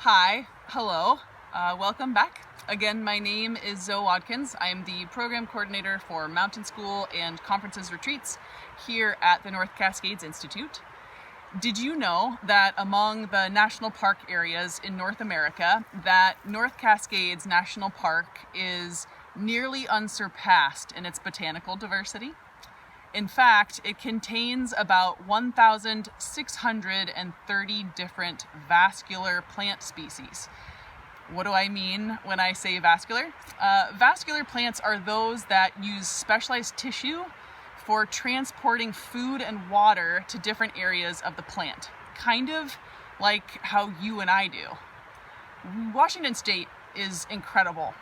Hi, hello, welcome back. Again, my name is Zoe Wadkins. I am the program coordinator for Mountain School and Conferences Retreats here at the North Cascades Institute. Did you know that among the national park areas in North America, that North Cascades National Park is nearly unsurpassed in its botanical diversity? In fact, it contains about 1,630 different vascular plant species. What do I mean when I say vascular? Vascular plants are those that use specialized tissue for transporting food and water to different areas of the plant, kind of like how you and I do. Washington State is incredible.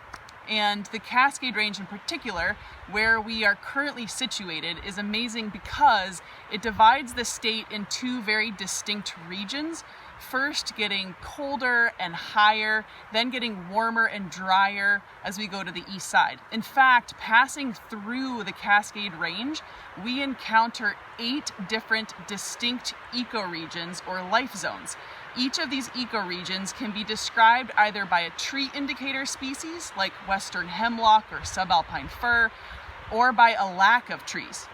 And the Cascade Range in particular, where we are currently situated, is amazing because it divides the state in two very distinct regions. First getting colder and higher, then getting warmer and drier as we go to the east side. In fact, passing through the Cascade Range, we encounter 8 different distinct ecoregions or life zones. Each of these ecoregions can be described either by a tree indicator species like western hemlock or subalpine fir, or by a lack of trees.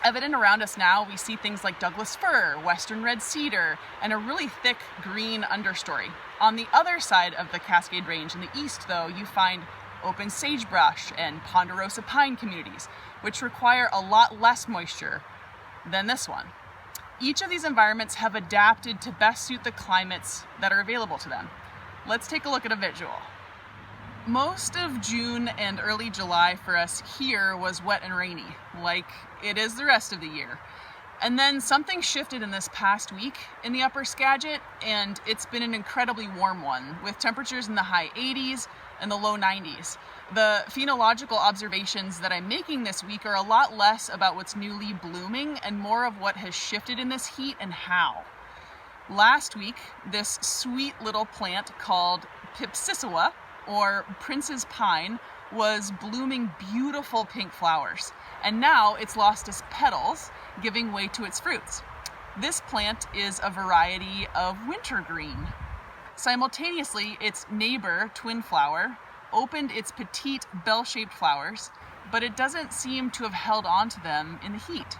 Evident around us now, we see things like Douglas fir, western red cedar, and a really thick green understory. On the other side of the Cascade Range in the east, though, you find open sagebrush and ponderosa pine communities, which require a lot less moisture than this one. Each of these environments have adapted to best suit the climates that are available to them. Let's take a look at a visual. Most of June and early July for us here was wet and rainy, like it is the rest of the year. And then something shifted in this past week in the upper Skagit, and it's been an incredibly warm one, with temperatures in the high 80s and the low 90s. The phenological observations that I'm making this week are a lot less about what's newly blooming and more of what has shifted in this heat and how. Last week, this sweet little plant called Pipsissewa, or Prince's Pine, was blooming beautiful pink flowers, and now it's lost its petals, giving way to its fruits. This plant is a variety of wintergreen. Simultaneously, its neighbor, twin flower, opened its petite bell-shaped flowers, but it doesn't seem to have held on to them in the heat.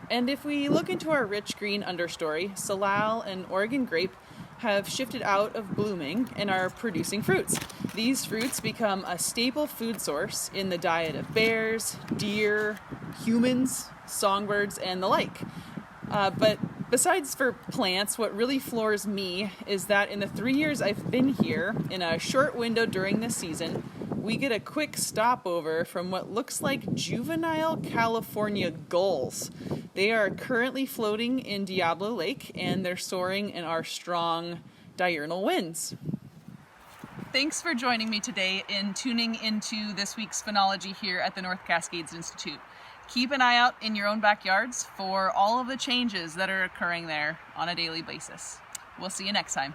And if we look into our rich green understory, salal and Oregon grape have shifted out of blooming and are producing fruits. These fruits become a staple food source in the diet of bears, deer, humans, songbirds, and the like. But besides for plants, what really floors me is that in the 3 years I've been here, in a short window during this season, we get a quick stopover from what looks like juvenile California gulls. They are currently floating in Diablo Lake, and they're soaring in our strong diurnal winds. Thanks for joining me today in tuning into this week's Phenology here at the North Cascades Institute. Keep an eye out in your own backyards for all of the changes that are occurring there on a daily basis. We'll see you next time.